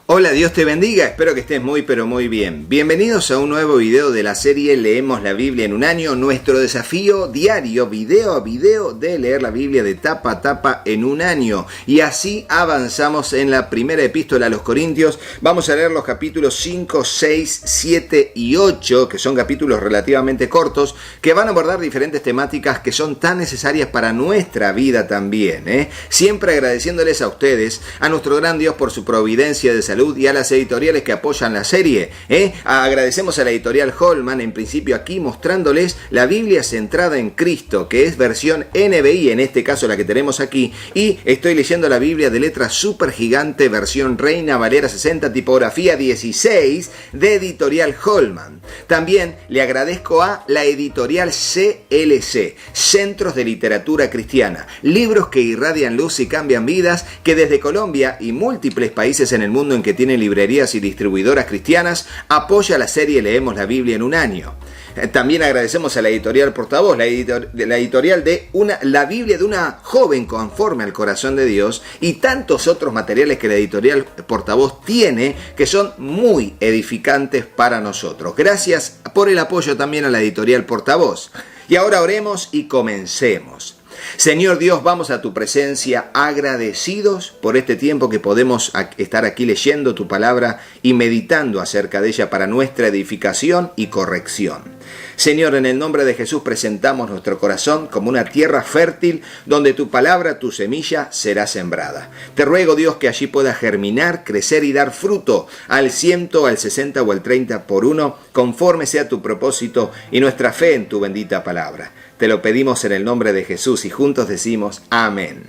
Hola, Dios te bendiga, espero que estés muy pero muy bien. Bienvenidos a un nuevo video de la serie Leemos la Biblia en un año, nuestro desafío diario, video a video, de leer la Biblia de tapa a tapa en un año. Y así avanzamos en la primera epístola a los Corintios. Vamos a leer los capítulos 5, 6, 7 y 8, que son capítulos relativamente cortos, que van a abordar diferentes temáticas que son tan necesarias para nuestra vida también. Siempre agradeciéndoles a ustedes, a nuestro gran Dios por su providencia de salud y a las editoriales que apoyan la serie. Agradecemos a la editorial Holman, en principio aquí mostrándoles la Biblia centrada en Cristo, que es versión NBI, en este caso la que tenemos aquí, y estoy leyendo la Biblia de letra super gigante, versión Reina Valera 60, tipografía 16, de editorial Holman. También le agradezco a la editorial CLC, Centros de Literatura Cristiana, libros que irradian luz y cambian vidas, que desde Colombia y múltiples países en el mundo en que tienen librerías y distribuidoras cristianas, apoya la serie Leemos la Biblia en un año. También agradecemos a la editorial Portavoz, la editorial de la Biblia de una joven conforme al corazón de Dios, y tantos otros materiales que la editorial Portavoz tiene, que son muy edificantes para nosotros. Gracias por el apoyo también a la editorial Portavoz. Y ahora oremos y comencemos. Señor Dios, vamos a tu presencia agradecidos por este tiempo que podemos estar aquí leyendo tu palabra y meditando acerca de ella para nuestra edificación y corrección. Señor, en el nombre de Jesús presentamos nuestro corazón como una tierra fértil donde tu palabra, tu semilla, será sembrada. Te ruego, Dios, que allí pueda germinar, crecer y dar fruto al 100, al 60 o al 30 por uno, conforme sea tu propósito y nuestra fe en tu bendita palabra. Te lo pedimos en el nombre de Jesús y juntos decimos amén.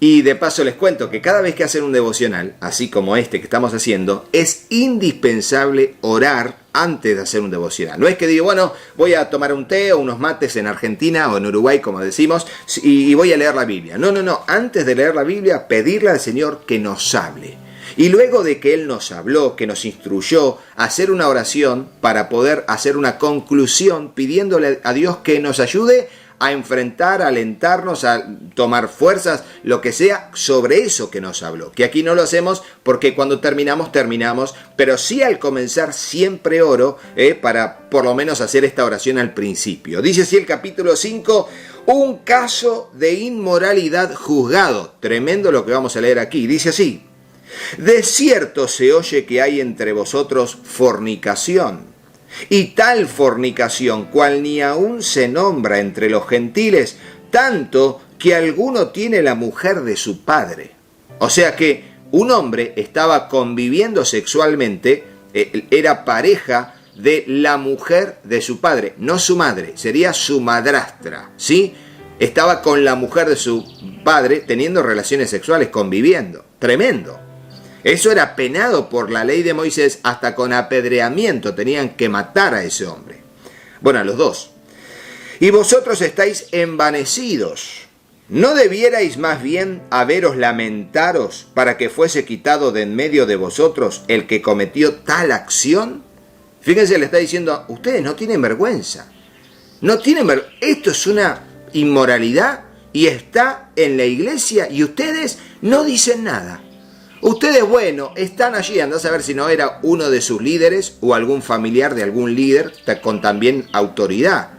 Y de paso les cuento que cada vez que hacen un devocional, así como este que estamos haciendo, es indispensable orar antes de hacer un devocional. No es que digo, bueno, voy a tomar un té o unos mates en Argentina o en Uruguay, como decimos, y voy a leer la Biblia. No. Antes de leer la Biblia, pedirle al Señor que nos hable. Y luego de que Él nos habló, que nos instruyó, hacer una oración para poder hacer una conclusión, pidiéndole a Dios que nos ayude a enfrentar, a alentarnos, a tomar fuerzas, lo que sea, sobre eso que nos habló. Que aquí no lo hacemos porque cuando terminamos, pero sí al comenzar siempre oro para por lo menos hacer esta oración al principio. Dice así el capítulo 5, un caso de inmoralidad juzgado. Tremendo lo que vamos a leer aquí. Dice así: de cierto se oye que hay entre vosotros fornicación, y tal fornicación cual ni aun se nombra entre los gentiles, tanto que alguno tiene la mujer de su padre. O sea que un hombre estaba conviviendo sexualmente, era pareja de la mujer de su padre, no su madre, sería su madrastra, ¿sí? Estaba con la mujer de su padre teniendo relaciones sexuales, conviviendo. Tremendo. Eso era penado por la ley de Moisés, hasta con apedreamiento tenían que matar a ese hombre. Bueno, a los dos. Y vosotros estáis envanecidos. ¿No debierais más bien haberos lamentaros para que fuese quitado de en medio de vosotros el que cometió tal acción? Fíjense, le está diciendo, ustedes no tienen vergüenza. Esto es una inmoralidad y está en la iglesia y ustedes no dicen nada. Ustedes, bueno, están allí, andás a ver si no era uno de sus líderes o algún familiar de algún líder con también autoridad.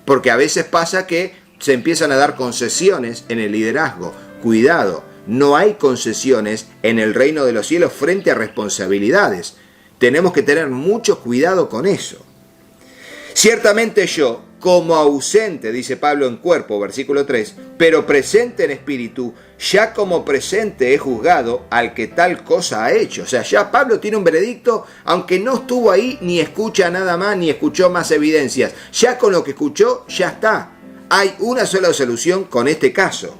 Porque a veces pasa que se empiezan a dar concesiones en el liderazgo. Cuidado, no hay concesiones en el reino de los cielos frente a responsabilidades. Tenemos que tener mucho cuidado con eso. Ciertamente yo, como ausente, dice Pablo, en cuerpo, versículo 3, pero presente en espíritu, ya como presente he juzgado al que tal cosa ha hecho. O sea, ya Pablo tiene un veredicto, aunque no estuvo ahí, ni escucha nada más, ni escuchó más evidencias. Ya con lo que escuchó, ya está. Hay una sola solución con este caso.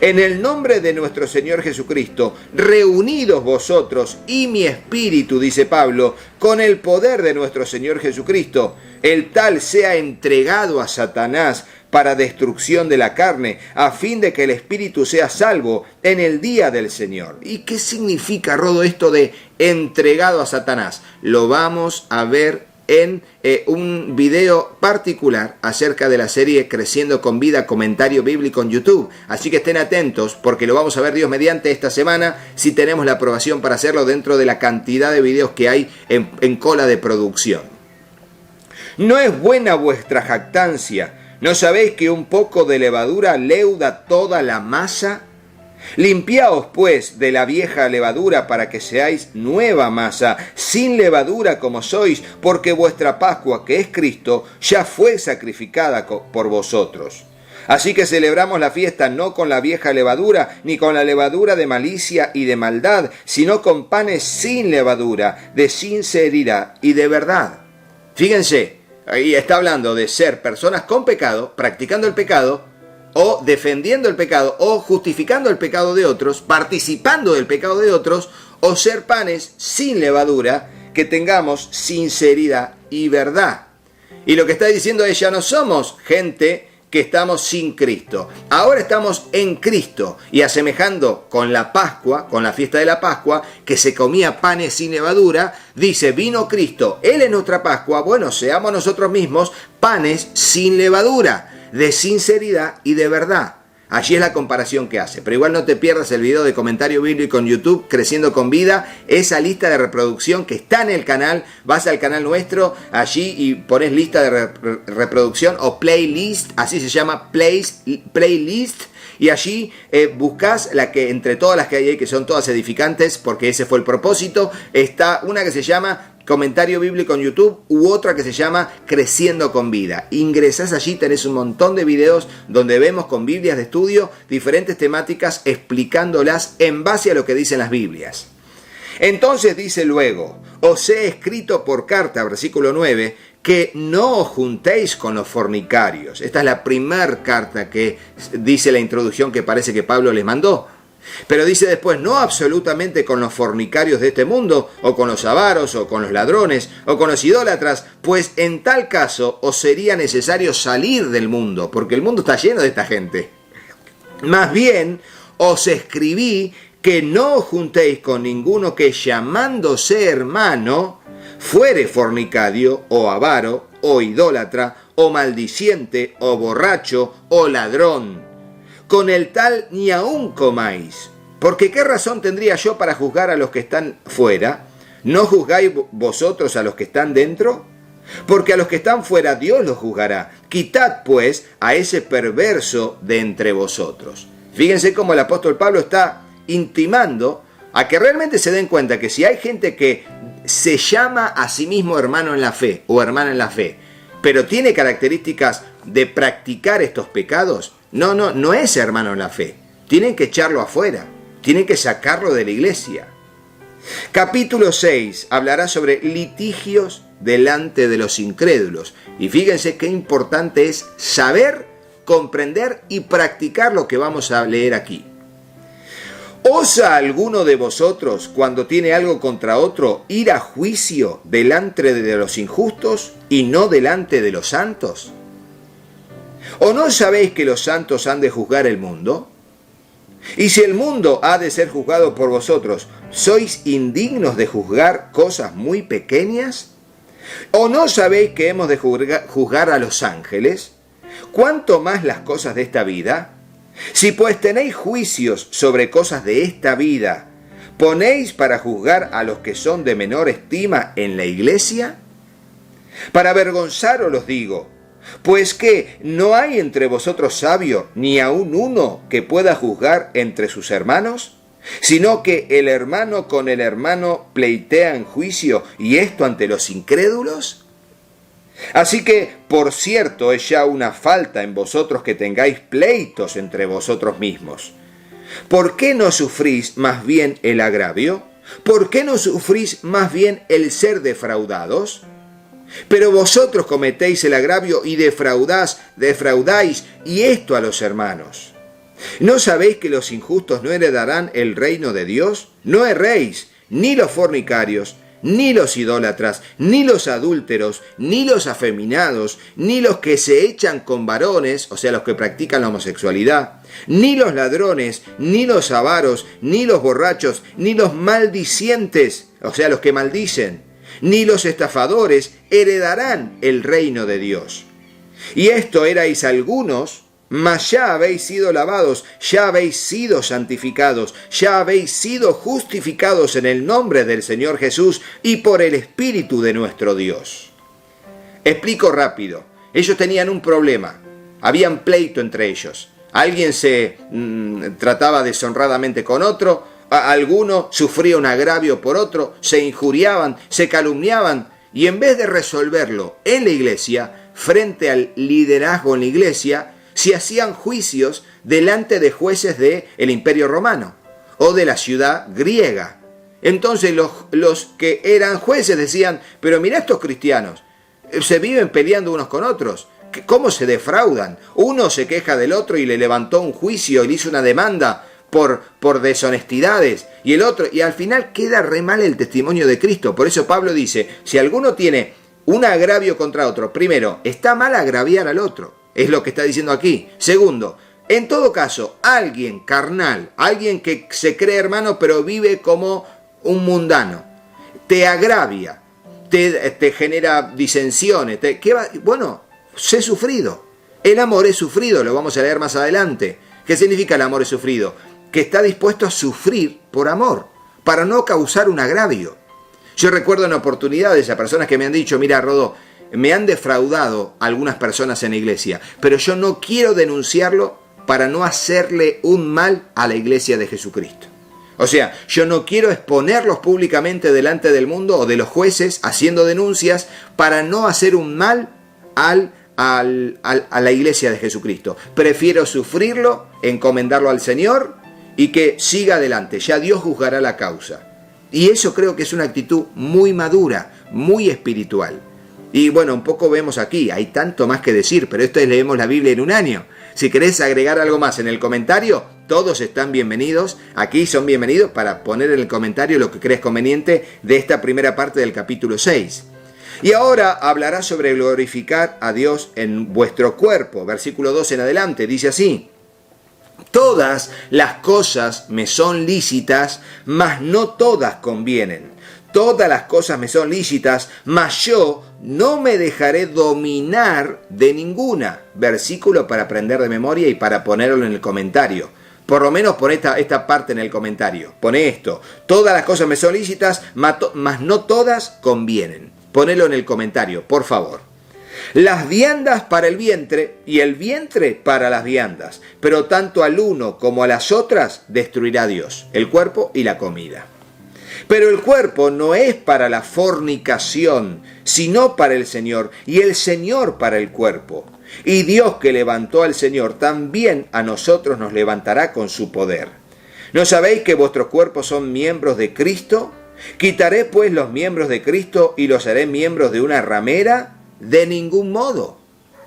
En el nombre de nuestro Señor Jesucristo, reunidos vosotros y mi espíritu, dice Pablo, con el poder de nuestro Señor Jesucristo, el tal sea entregado a Satanás para destrucción de la carne, a fin de que el espíritu sea salvo en el día del Señor. ¿Y qué significa, Rodo, esto de entregado a Satanás? Lo vamos a ver en un video particular acerca de la serie Creciendo con Vida, comentario bíblico en YouTube. Así que estén atentos porque lo vamos a ver Dios mediante esta semana, si tenemos la aprobación para hacerlo dentro de la cantidad de videos que hay en cola de producción. ¿No es buena vuestra jactancia? ¿No sabéis que un poco de levadura leuda toda la masa? Limpiaos pues de la vieja levadura para que seáis nueva masa, sin levadura como sois, porque vuestra Pascua, que es Cristo, ya fue sacrificada por vosotros. Así que celebramos la fiesta no con la vieja levadura, ni con la levadura de malicia y de maldad, sino con panes sin levadura, de sinceridad y de verdad. Fíjense, ahí está hablando de ser personas con pecado, practicando el pecado, o defendiendo el pecado, o justificando el pecado de otros, participando del pecado de otros, o ser panes sin levadura, que tengamos sinceridad y verdad. Y lo que está diciendo es, ya no somos gente que estamos sin Cristo. Ahora estamos en Cristo, y asemejando con la Pascua, con la fiesta de la Pascua, que se comía panes sin levadura, dice, vino Cristo, Él es nuestra Pascua, bueno, seamos nosotros mismos panes sin levadura, de sinceridad y de verdad. Allí es la comparación que hace. Pero igual no te pierdas el video de comentario bíblico en YouTube, Creciendo con Vida, esa lista de reproducción que está en el canal. Vas al canal nuestro, allí y pones lista de reproducción o playlist, así se llama, playlist. Y allí buscas la que entre todas las que hay ahí, que son todas edificantes, porque ese fue el propósito, está una que se llama Comentario Bíblico en YouTube u otra que se llama Creciendo con Vida. Ingresás allí, tenés un montón de videos donde vemos con Biblias de estudio diferentes temáticas explicándolas en base a lo que dicen las Biblias. Entonces dice luego, os he escrito por carta, versículo 9, que no os juntéis con los fornicarios. Esta es la primera carta que dice la introducción que parece que Pablo les mandó. Pero dice después, no absolutamente con los fornicarios de este mundo, o con los avaros, o con los ladrones, o con los idólatras, pues en tal caso os sería necesario salir del mundo, porque el mundo está lleno de esta gente. Más bien, os escribí que no os juntéis con ninguno que llamándose hermano, fuere fornicario, o avaro, o idólatra, o maldiciente, o borracho, o ladrón. Con el tal ni aun comáis. Porque ¿qué razón tendría yo para juzgar a los que están fuera? ¿No juzgáis vosotros a los que están dentro? Porque a los que están fuera Dios los juzgará. Quitad pues a ese perverso de entre vosotros. Fíjense cómo el apóstol Pablo está intimando a que realmente se den cuenta que si hay gente que se llama a sí mismo hermano en la fe o hermana en la fe, pero tiene características de practicar estos pecados, no es hermano en la fe. Tienen que echarlo afuera. Tienen que sacarlo de la iglesia. Capítulo 6 hablará sobre litigios delante de los incrédulos. Y fíjense qué importante es saber, comprender y practicar lo que vamos a leer aquí. ¿Osa alguno de vosotros, cuando tiene algo contra otro, ir a juicio delante de los injustos y no delante de los santos? ¿O no sabéis que los santos han de juzgar el mundo? Y si el mundo ha de ser juzgado por vosotros, ¿sois indignos de juzgar cosas muy pequeñas? ¿O no sabéis que hemos de juzgar a los ángeles? ¿Cuánto más las cosas de esta vida? Si pues tenéis juicios sobre cosas de esta vida, ¿ponéis para juzgar a los que son de menor estima en la iglesia? Para avergonzaros los digo, pues que no hay entre vosotros sabio, ni aun uno que pueda juzgar entre sus hermanos, sino que el hermano con el hermano pleitea en juicio, y esto ante los incrédulos. Así que, por cierto, es ya una falta en vosotros que tengáis pleitos entre vosotros mismos. ¿Por qué no sufrís más bien el agravio? ¿Por qué no sufrís más bien el ser defraudados? Pero vosotros cometéis el agravio y defraudáis, y esto a los hermanos. ¿No sabéis que los injustos no heredarán el reino de Dios? No erréis, ni los fornicarios, ni los idólatras, ni los adúlteros, ni los afeminados, ni los que se echan con varones, o sea, los que practican la homosexualidad, ni los ladrones, ni los avaros, ni los borrachos, ni los maldicientes, o sea, los que maldicen, ni los estafadores heredarán el reino de Dios. Y esto erais algunos, mas ya habéis sido lavados, ya habéis sido santificados, ya habéis sido justificados en el nombre del Señor Jesús y por el Espíritu de nuestro Dios. Explico rápido. Ellos tenían un problema. Habían pleito entre ellos. Alguien se trataba deshonradamente con otro, alguno sufría un agravio por otro, se injuriaban, se calumniaban, y en vez de resolverlo en la iglesia, frente al liderazgo en la iglesia, se hacían juicios delante de jueces del Imperio Romano o de la ciudad griega. Entonces los que eran jueces decían, pero mirá estos cristianos, se viven peleando unos con otros, ¿cómo se defraudan? Uno se queja del otro y le levantó un juicio y le hizo una demanda por deshonestidades, y el otro, y al final queda re mal el testimonio de Cristo. Por eso Pablo dice, si alguno tiene un agravio contra otro, primero, está mal agraviar al otro, es lo que está diciendo aquí. Segundo, en todo caso, alguien carnal, alguien que se cree hermano pero vive como un mundano, te agravia, te genera disensiones, bueno, sé sufrido. El amor es sufrido, lo vamos a leer más adelante. ¿Qué significa el amor es sufrido? Que está dispuesto a sufrir por amor, para no causar un agravio. Yo recuerdo en oportunidades a personas que me han dicho, mira, Rodó, me han defraudado algunas personas en la iglesia, pero yo no quiero denunciarlo para no hacerle un mal a la iglesia de Jesucristo. O sea, yo no quiero exponerlos públicamente delante del mundo o de los jueces haciendo denuncias para no hacer un mal a la iglesia de Jesucristo. Prefiero sufrirlo, encomendarlo al Señor y que siga adelante. Ya Dios juzgará la causa. Y eso creo que es una actitud muy madura, muy espiritual. Y bueno, un poco vemos aquí, hay tanto más que decir, pero esto es Leemos la Biblia en un año. Si querés agregar algo más en el comentario, todos están bienvenidos. Aquí son bienvenidos para poner en el comentario lo que crees conveniente de esta primera parte del capítulo 6. Y ahora hablará sobre glorificar a Dios en vuestro cuerpo. Versículo 2 en adelante, dice así. Todas las cosas me son lícitas, mas no todas convienen. Todas las cosas me son lícitas, mas yo no me dejaré dominar de ninguna. Versículo para aprender de memoria y para ponerlo en el comentario. Por lo menos pon esta parte en el comentario. Pone esto. Todas las cosas me son lícitas, mas no todas convienen. Ponelo en el comentario, por favor. Las viandas para el vientre y el vientre para las viandas, pero tanto al uno como a las otras destruirá Dios, el cuerpo y la comida. Pero el cuerpo no es para la fornicación, sino para el Señor, y el Señor para el cuerpo. Y Dios que levantó al Señor, también a nosotros nos levantará con su poder. ¿No sabéis que vuestros cuerpos son miembros de Cristo? ¿Quitaré pues los miembros de Cristo y los haré miembros de una ramera? De ningún modo.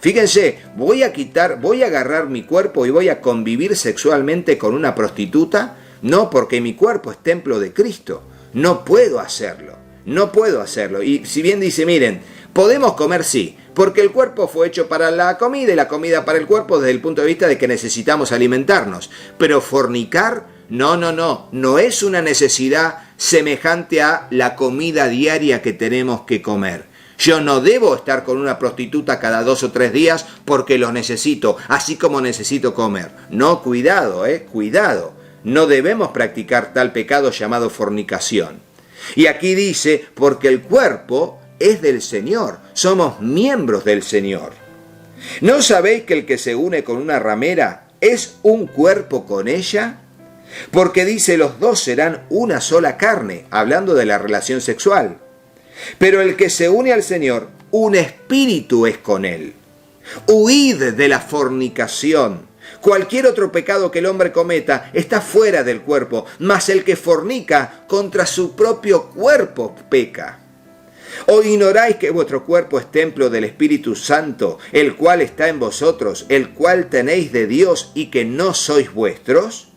Fíjense, voy a agarrar mi cuerpo y voy a convivir sexualmente con una prostituta. No, porque mi cuerpo es templo de Cristo. No puedo hacerlo. Y si bien dice, miren, podemos comer sí, porque el cuerpo fue hecho para la comida y la comida para el cuerpo desde el punto de vista de que necesitamos alimentarnos. Pero fornicar, no es una necesidad semejante a la comida diaria que tenemos que comer. Yo no debo estar con una prostituta cada 2 o 3 días porque lo necesito, así como necesito comer. No, cuidado. No debemos practicar tal pecado llamado fornicación. Y aquí dice, porque el cuerpo es del Señor, somos miembros del Señor. ¿No sabéis que el que se une con una ramera es un cuerpo con ella? Porque dice, los dos serán una sola carne, hablando de la relación sexual. Pero el que se une al Señor, un espíritu es con él. Huid de la fornicación. Cualquier otro pecado que el hombre cometa está fuera del cuerpo, mas el que fornica contra su propio cuerpo peca. ¿O ignoráis que vuestro cuerpo es templo del Espíritu Santo, el cual está en vosotros, el cual tenéis de Dios y que no sois vuestros?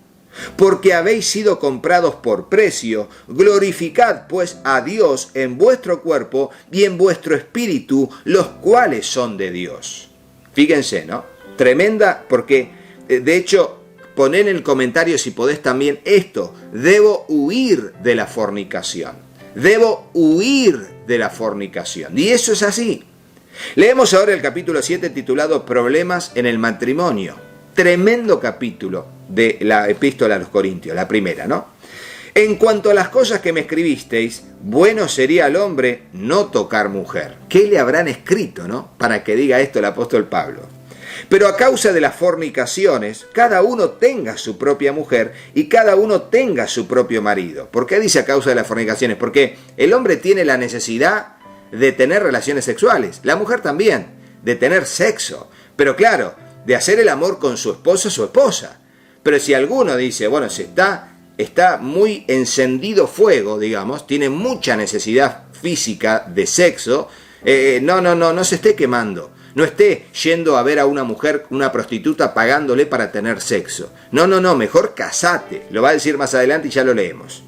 Porque habéis sido comprados por precio, glorificad pues a Dios en vuestro cuerpo y en vuestro espíritu, los cuales son de Dios. Fíjense, ¿no? Tremenda, porque de hecho, poned en el comentario si podés también esto, debo huir de la fornicación. Debo huir de la fornicación. Y eso es así. Leemos ahora el capítulo 7 titulado Problemas en el matrimonio. Tremendo capítulo de la epístola a los Corintios, la primera, ¿no? En cuanto a las cosas que me escribisteis, bueno sería al hombre no tocar mujer. ¿Qué le habrán escrito, no? Para que diga esto el apóstol Pablo. Pero a causa de las fornicaciones, cada uno tenga su propia mujer y cada uno tenga su propio marido. ¿Por qué dice a causa de las fornicaciones? Porque el hombre tiene la necesidad de tener relaciones sexuales, la mujer también, de tener sexo, pero claro, de hacer el amor con su esposo o su esposa. Pero si alguno dice, bueno, si está muy encendido fuego, digamos, tiene mucha necesidad física de sexo, no se esté quemando. No esté yendo a ver a una mujer, una prostituta, pagándole para tener sexo. No, mejor casate. Lo va a decir más adelante y ya lo leemos.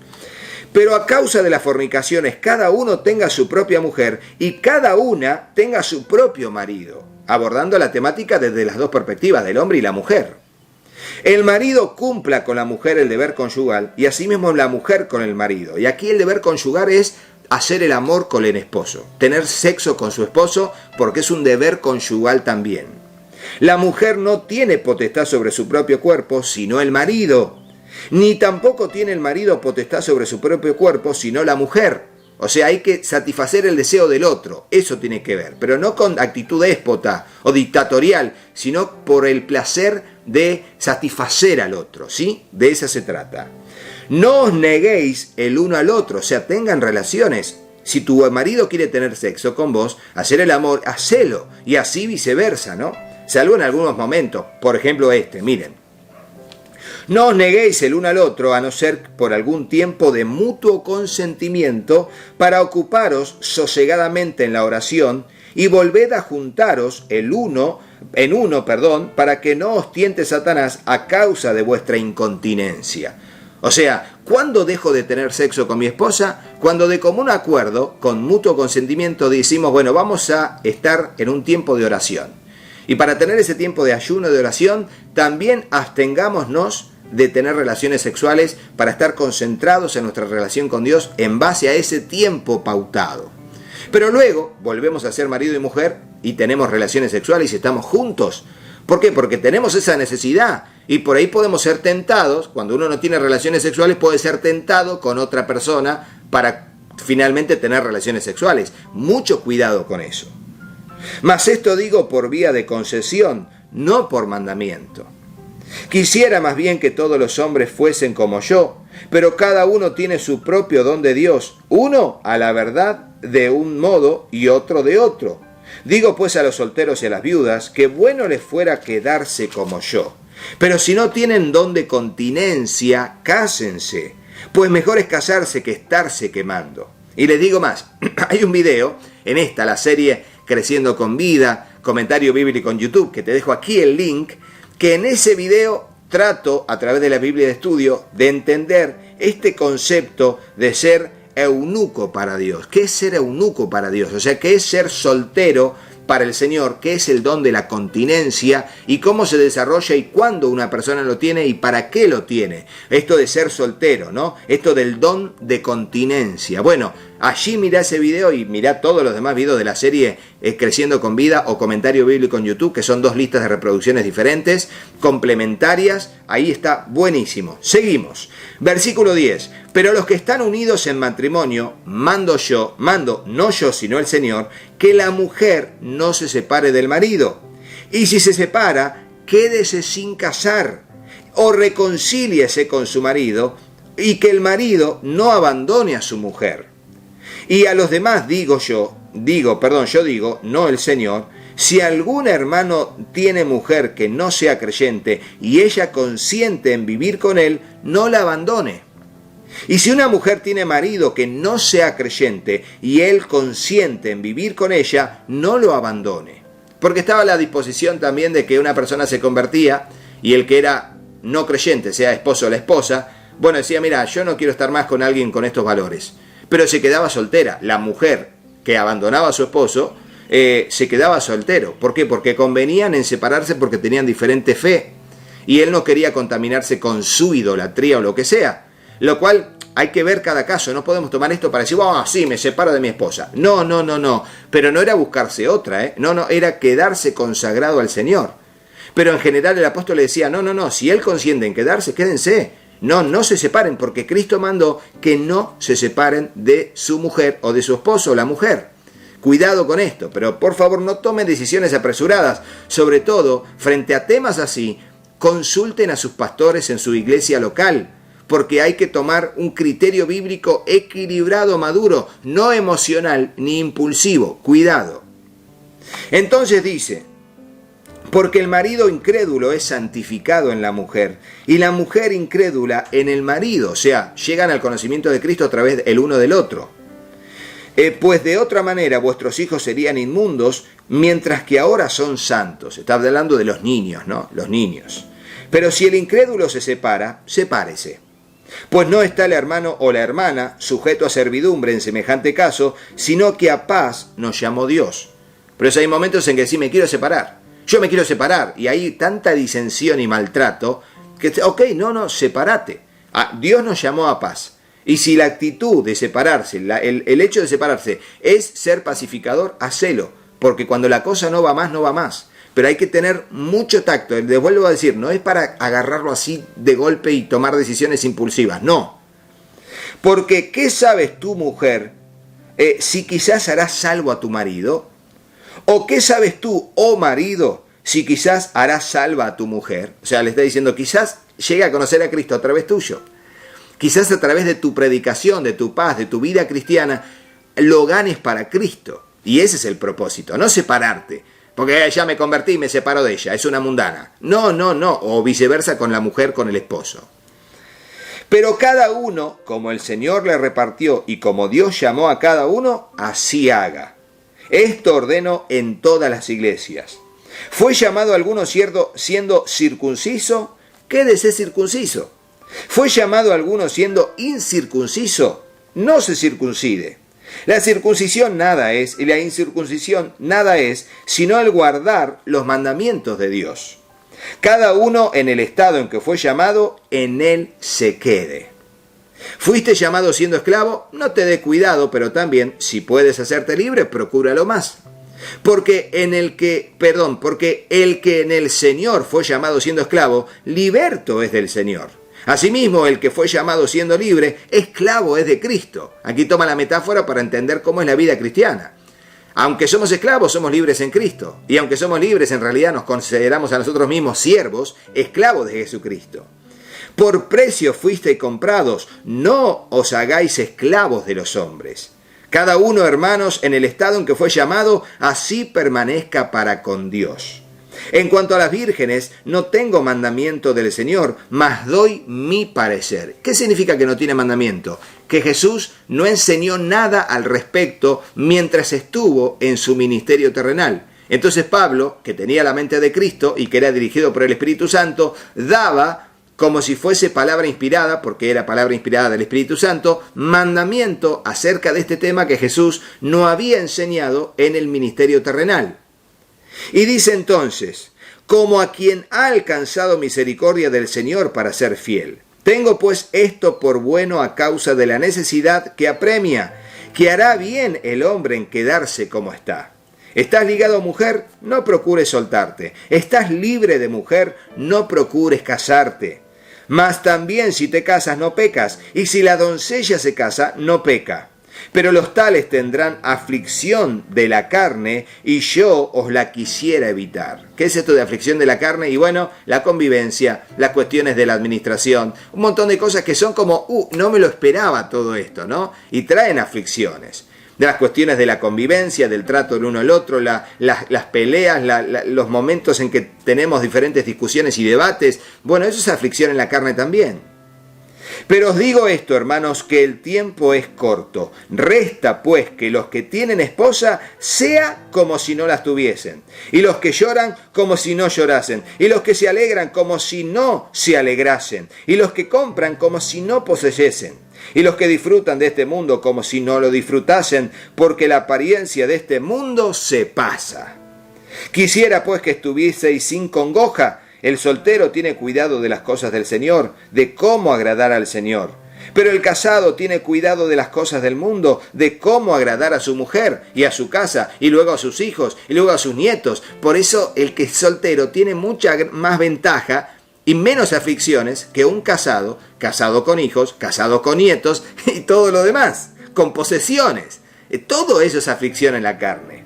Pero a causa de las fornicaciones, cada uno tenga su propia mujer y cada una tenga su propio marido, abordando la temática desde las dos perspectivas, del hombre y la mujer. El marido cumpla con la mujer el deber conyugal y asimismo la mujer con el marido. Y aquí el deber conyugal es hacer el amor con el esposo, tener sexo con su esposo, porque es un deber conyugal también. La mujer no tiene potestad sobre su propio cuerpo, sino el marido. Ni tampoco tiene el marido potestad sobre su propio cuerpo, sino la mujer. O sea, hay que satisfacer el deseo del otro, eso tiene que ver, pero no con actitud déspota o dictatorial, sino por el placer de satisfacer al otro, ¿sí? De eso se trata. No os neguéis el uno al otro, o sea, tengan relaciones. Si tu marido quiere tener sexo con vos, hacer el amor, hacelo, y así viceversa, ¿no? Salvo en algunos momentos, por ejemplo miren. No os neguéis el uno al otro, a no ser por algún tiempo de mutuo consentimiento, para ocuparos sosegadamente en la oración, y volved a juntaros en uno, para que no os tiente Satanás a causa de vuestra incontinencia. O sea, ¿cuándo dejo de tener sexo con mi esposa? Cuando de común acuerdo, con mutuo consentimiento, decimos, bueno, vamos a estar en un tiempo de oración. Y para tener ese tiempo de ayuno, de oración, también abstengámonos de tener relaciones sexuales para estar concentrados en nuestra relación con Dios en base a ese tiempo pautado. Pero luego volvemos a ser marido y mujer y tenemos relaciones sexuales y estamos juntos. ¿Por qué? Porque tenemos esa necesidad y por ahí podemos ser tentados, cuando uno no tiene relaciones sexuales puede ser tentado con otra persona para finalmente tener relaciones sexuales. Mucho cuidado con eso. Mas esto digo por vía de concesión, no por mandamiento. Quisiera más bien que todos los hombres fuesen como yo, pero cada uno tiene su propio don de Dios, uno a la verdad de un modo y otro de otro. Digo pues a los solteros y a las viudas que bueno les fuera quedarse como yo. Pero si no tienen don de continencia, cásense, pues mejor es casarse que estarse quemando. Y les digo más, hay un video en la serie Creciendo con Vida, comentario bíblico en YouTube, que te dejo aquí el link, que en ese video trato, a través de la Biblia de estudio, de entender este concepto de ser eunuco para Dios. ¿Qué es ser eunuco para Dios? O sea, ¿qué es ser soltero para el Señor? ¿Qué es el don de la continencia? ¿Y cómo se desarrolla y cuándo una persona lo tiene y para qué lo tiene? Esto de ser soltero, ¿no? Esto del don de continencia. Bueno, allí mirá ese video y mirá todos los demás videos de la serie Creciendo con Vida o Comentario Bíblico en YouTube, que son dos listas de reproducciones diferentes, complementarias. Ahí está buenísimo. Seguimos. Versículo 10. Pero los que están unidos en matrimonio, mando, no yo, sino el Señor, que la mujer no se separe del marido. Y si se separa, quédese sin casar, o reconcíliese con su marido, y que el marido no abandone a su mujer. Y a los demás yo digo, no el Señor, si algún hermano tiene mujer que no sea creyente y ella consiente en vivir con él, no la abandone. Y si una mujer tiene marido que no sea creyente y él consiente en vivir con ella, no lo abandone. Porque estaba a la disposición también de que una persona se convertía y el que era no creyente, sea esposo o la esposa, bueno, decía, mira, yo no quiero estar más con alguien con estos valores. Pero se quedaba soltera. La mujer que abandonaba a su esposo se quedaba soltero. ¿Por qué? Porque convenían en separarse porque tenían diferente fe. Y él no quería contaminarse con su idolatría o lo que sea. Lo cual hay que ver cada caso, no podemos tomar esto para decir, sí, me separo de mi esposa. No, pero no era buscarse otra, no, era quedarse consagrado al Señor. Pero en general el apóstol le decía, no, si él consiente en quedarse, quédense. No se separen, porque Cristo mandó que no se separen de su mujer o de su esposo o la mujer. Cuidado con esto, pero por favor no tomen decisiones apresuradas. Sobre todo, frente a temas así, consulten a sus pastores en su iglesia local, porque hay que tomar un criterio bíblico equilibrado, maduro, no emocional ni impulsivo. Cuidado. Entonces dice, porque el marido incrédulo es santificado en la mujer y la mujer incrédula en el marido, o sea, llegan al conocimiento de Cristo a través el uno del otro. Pues de otra manera vuestros hijos serían inmundos, mientras que ahora son santos. Está hablando de los niños, ¿no? Los niños. Pero si el incrédulo se separa, sepárese. Pues no está el hermano o la hermana sujeto a servidumbre en semejante caso, sino que a paz nos llamó Dios. Pero hay momentos en que sí me quiero separar. Yo me quiero separar y hay tanta disensión y maltrato que, sepárate. Dios nos llamó a paz. Y si la actitud de separarse, el hecho de separarse es ser pacificador, hacelo. Porque cuando la cosa no va más, no va más. Pero hay que tener mucho tacto. Les vuelvo a decir, no es para agarrarlo así de golpe y tomar decisiones impulsivas. No. Porque, ¿qué sabes tú, mujer, si quizás harás salvo a tu marido? ¿O qué sabes tú, oh marido, si quizás harás salva a tu mujer? O sea, le está diciendo, quizás llegue a conocer a Cristo a través tuyo. Quizás a través de tu predicación, de tu paz, de tu vida cristiana, lo ganes para Cristo. Y ese es el propósito, no separarte. Porque ya me convertí y me separo de ella, es una mundana. No. O viceversa con la mujer, con el esposo. Pero cada uno, como el Señor le repartió y como Dios llamó a cada uno, así haga. Esto ordeno en todas las iglesias. ¿Fue llamado alguno siendo circunciso? Quédese circunciso. ¿Fue llamado alguno siendo incircunciso? No se circuncide. La circuncisión nada es, y la incircuncisión nada es, sino el guardar los mandamientos de Dios. Cada uno en el estado en que fue llamado, en él se quede. ¿Fuiste llamado siendo esclavo? No te dé cuidado, pero también, si puedes hacerte libre, procúralo más. Porque el que en el Señor fue llamado siendo esclavo, liberto es del Señor. Asimismo, el que fue llamado siendo libre, esclavo es de Cristo. Aquí toma la metáfora para entender cómo es la vida cristiana. Aunque somos esclavos, somos libres en Cristo. Y aunque somos libres, en realidad nos consideramos a nosotros mismos siervos, esclavos de Jesucristo. Por precio fuisteis comprados, no os hagáis esclavos de los hombres. Cada uno, hermanos, en el estado en que fue llamado, así permanezca para con Dios. En cuanto a las vírgenes, no tengo mandamiento del Señor, mas doy mi parecer. ¿Qué significa que no tiene mandamiento? Que Jesús no enseñó nada al respecto mientras estuvo en su ministerio terrenal. Entonces Pablo, que tenía la mente de Cristo y que era dirigido por el Espíritu Santo, daba, como si fuese palabra inspirada, porque era palabra inspirada del Espíritu Santo, mandamiento acerca de este tema que Jesús no había enseñado en el ministerio terrenal. Y dice entonces, como a quien ha alcanzado misericordia del Señor para ser fiel. Tengo pues esto por bueno a causa de la necesidad que apremia, que hará bien el hombre en quedarse como está. ¿Estás ligado, mujer? No procures soltarte. ¿Estás libre de mujer? No procures casarte. Mas también si te casas no pecas, y si la doncella se casa no peca. Pero los tales tendrán aflicción de la carne, y yo os la quisiera evitar. ¿Qué es esto de aflicción de la carne? Y bueno, la convivencia, las cuestiones de la administración, un montón de cosas que son como, no me lo esperaba todo esto, ¿no? Y traen aflicciones. De las cuestiones de la convivencia, del trato del uno al otro, las peleas, los momentos en que tenemos diferentes discusiones y debates. Bueno, eso es aflicción en la carne también. Pero os digo esto, hermanos, que el tiempo es corto. Resta, pues, que los que tienen esposa sea como si no las tuviesen, y los que lloran como si no llorasen, y los que se alegran como si no se alegrasen, y los que compran como si no poseyesen, y los que disfrutan de este mundo como si no lo disfrutasen, porque la apariencia de este mundo se pasa. Quisiera, pues, que estuvieseis sin congoja. El soltero tiene cuidado de las cosas del Señor, de cómo agradar al Señor. Pero el casado tiene cuidado de las cosas del mundo, de cómo agradar a su mujer y a su casa, y luego a sus hijos, y luego a sus nietos. Por eso el que es soltero tiene mucha más ventaja y menos aflicciones que un casado, casado con hijos, casado con nietos y todo lo demás, con posesiones. Todo eso es aflicción en la carne.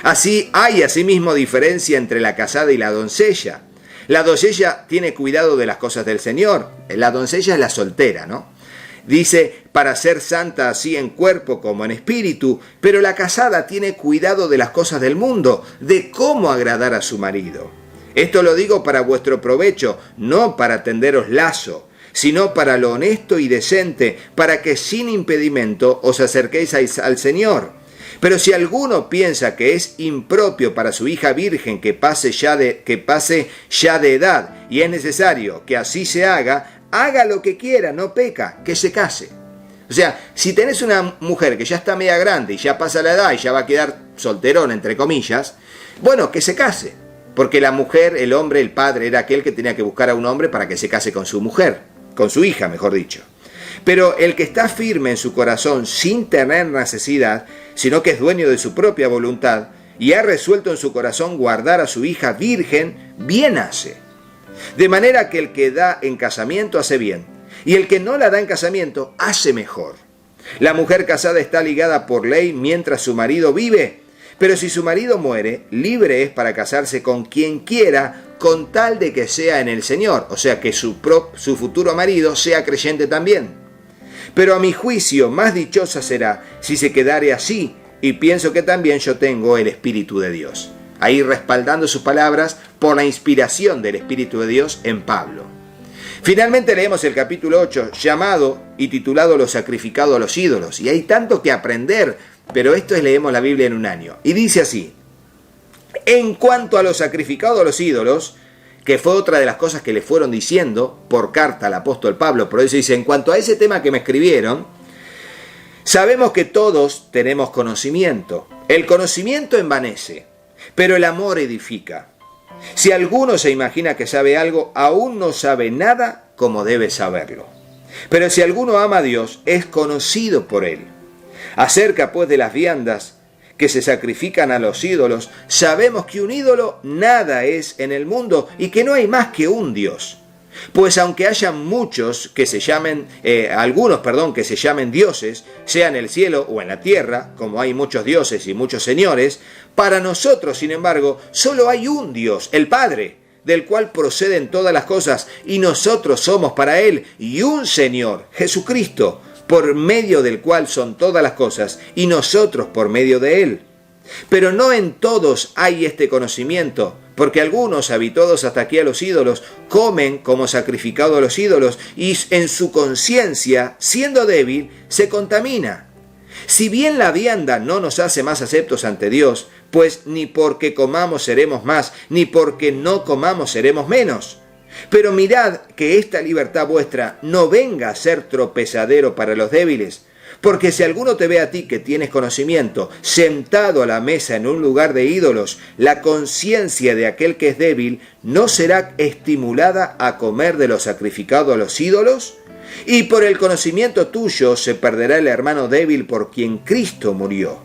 Así hay asimismo diferencia entre la casada y la doncella. La doncella tiene cuidado de las cosas del Señor. La doncella es la soltera, ¿no? Dice, para ser santa así en cuerpo como en espíritu, pero la casada tiene cuidado de las cosas del mundo, de cómo agradar a su marido. Esto lo digo para vuestro provecho, no para tenderos lazo, sino para lo honesto y decente, para que sin impedimento os acerquéis al Señor. Pero si alguno piensa que es impropio para su hija virgen que pase ya de edad, y es necesario que así se haga, haga lo que quiera, no peca, que se case. O sea, si tenés una mujer que ya está media grande y ya pasa la edad y ya va a quedar solterona, entre comillas, bueno, que se case. Porque la mujer, el hombre, el padre, era aquel que tenía que buscar a un hombre para que se case con su mujer, con su hija, mejor dicho. Pero el que está firme en su corazón sin tener necesidad, sino que es dueño de su propia voluntad y ha resuelto en su corazón guardar a su hija virgen, bien hace. De manera que el que da en casamiento hace bien, y el que no la da en casamiento hace mejor. La mujer casada está ligada por ley mientras su marido vive, pero si su marido muere, libre es para casarse con quien quiera, con tal de que sea en el Señor, o sea que su futuro marido sea creyente también. Pero a mi juicio más dichosa será si se quedare así, y pienso que también yo tengo el Espíritu de Dios. Ahí respaldando sus palabras por la inspiración del Espíritu de Dios en Pablo. Finalmente leemos el capítulo 8, llamado y titulado Lo sacrificado a los ídolos. Y hay tanto que aprender, pero esto es leemos la Biblia en un año. Y dice así: en cuanto a lo sacrificado a los ídolos, que fue otra de las cosas que le fueron diciendo por carta al apóstol Pablo, por eso dice, en cuanto a ese tema que me escribieron, sabemos que todos tenemos conocimiento. El conocimiento envanece, pero el amor edifica. Si alguno se imagina que sabe algo, aún no sabe nada como debe saberlo. Pero si alguno ama a Dios, es conocido por él. Acerca pues de las viandas que se sacrifican a los ídolos, sabemos que un ídolo nada es en el mundo y que no hay más que un Dios. Pues aunque haya muchos que se llamen, algunos que se llamen dioses, sea en el cielo o en la tierra, como hay muchos dioses y muchos señores, para nosotros, sin embargo, solo hay un Dios, el Padre, del cual proceden todas las cosas, y nosotros somos para Él, y un Señor, Jesucristo, por medio del cual son todas las cosas, y nosotros por medio de Él. Pero no en todos hay este conocimiento, porque algunos, habituados hasta aquí a los ídolos, comen como sacrificado a los ídolos, y en su conciencia, siendo débil, se contamina. Si bien la vianda no nos hace más aceptos ante Dios, pues ni porque comamos seremos más, ni porque no comamos seremos menos. Pero mirad que esta libertad vuestra no venga a ser tropezadero para los débiles, porque si alguno te ve a ti que tienes conocimiento, sentado a la mesa en un lugar de ídolos, la conciencia de aquel que es débil no será estimulada a comer de lo sacrificado a los ídolos, y por el conocimiento tuyo se perderá el hermano débil por quien Cristo murió.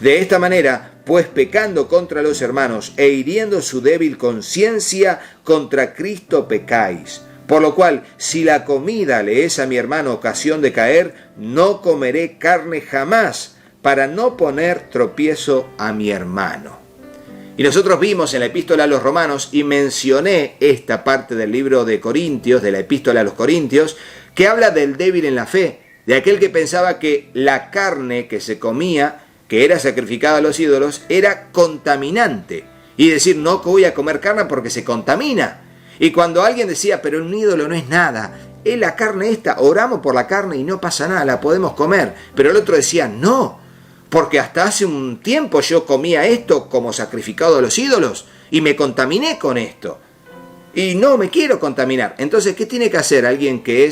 De esta manera, pues pecando contra los hermanos e hiriendo su débil conciencia, contra Cristo pecáis. Por lo cual, si la comida le es a mi hermano ocasión de caer, no comeré carne jamás, para no poner tropiezo a mi hermano. Y nosotros vimos en la epístola a los Romanos, y mencioné esta parte del libro de Corintios, de la epístola a los Corintios, que habla del débil en la fe, de aquel que pensaba que la carne que se comía, que era sacrificada a los ídolos, era contaminante. Y decir, no voy a comer carne porque se contamina. Y cuando alguien decía, pero un ídolo no es nada, es la carne esta, oramos por la carne y no pasa nada, la podemos comer. Pero el otro decía, no, porque hasta hace un tiempo yo comía esto como sacrificado a los ídolos y me contaminé con esto. Y no me quiero contaminar. Entonces, ¿qué tiene que hacer alguien que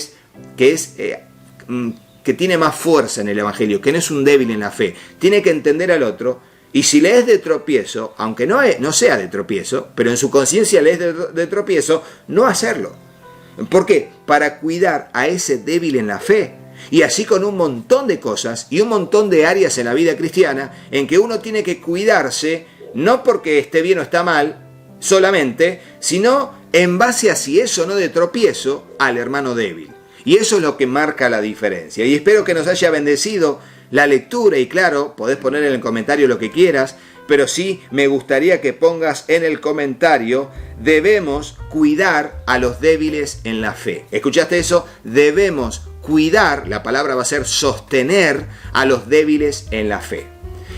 tiene más fuerza en el Evangelio, que no es un débil en la fe? Tiene que entender al otro, y si le es de tropiezo, aunque no sea de tropiezo, pero en su conciencia le es de tropiezo, no hacerlo. ¿Por qué? Para cuidar a ese débil en la fe, Y así con un montón de cosas y un montón de áreas en la vida cristiana en que uno tiene que cuidarse, no porque esté bien o está mal solamente, sino en base a si es o no de tropiezo al hermano débil. Y eso es lo que marca la diferencia. Y espero que nos haya bendecido la lectura y claro, podés poner en el comentario lo que quieras, pero sí me gustaría que pongas en el comentario: debemos cuidar a los débiles en la fe. ¿Escuchaste eso? Debemos cuidar, la palabra va a ser sostener a los débiles en la fe.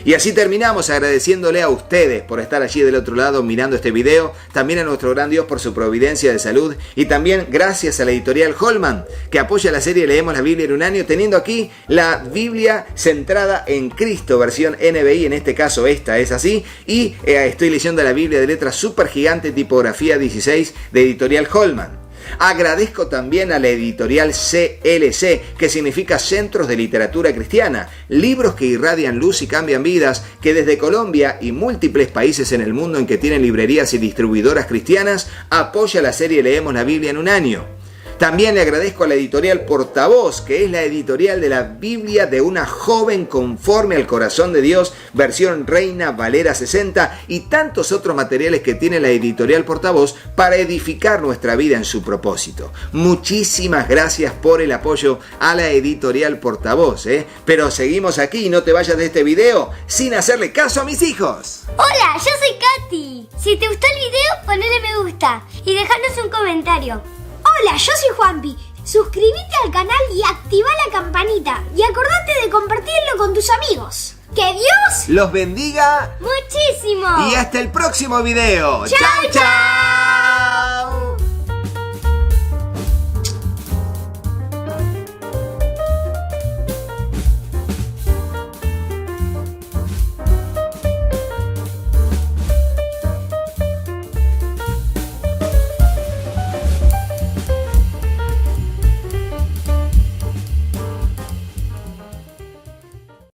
Y así terminamos agradeciéndole a ustedes por estar allí del otro lado mirando este video, también a nuestro gran Dios por su providencia de salud y también gracias a la editorial Holman que apoya la serie Leemos la Biblia en un año, teniendo aquí la Biblia centrada en Cristo, versión NBI, en este caso esta es así, y estoy leyendo la Biblia de letras super gigante, tipografía 16 de editorial Holman. Agradezco también a la editorial CLC, que significa Centros de Literatura Cristiana, libros que irradian luz y cambian vidas, que desde Colombia y múltiples países en el mundo en que tienen librerías y distribuidoras cristianas, apoya la serie Leemos la Biblia en un año. También le agradezco a la editorial Portavoz, que es la editorial de la Biblia de una joven conforme al corazón de Dios, versión Reina Valera 60, y tantos otros materiales que tiene la editorial Portavoz para edificar nuestra vida en su propósito. Muchísimas gracias por el apoyo a la editorial Portavoz, Pero seguimos aquí y no te vayas de este video sin hacerle caso a mis hijos. Hola, yo soy Katy. Si te gustó el video, ponele me gusta y dejanos un comentario. Hola, yo soy Juanpi. Suscríbete al canal y activa la campanita. Y acordate de compartirlo con tus amigos. ¡Que Dios los bendiga muchísimo! Y hasta el próximo video. ¡Chao, chao!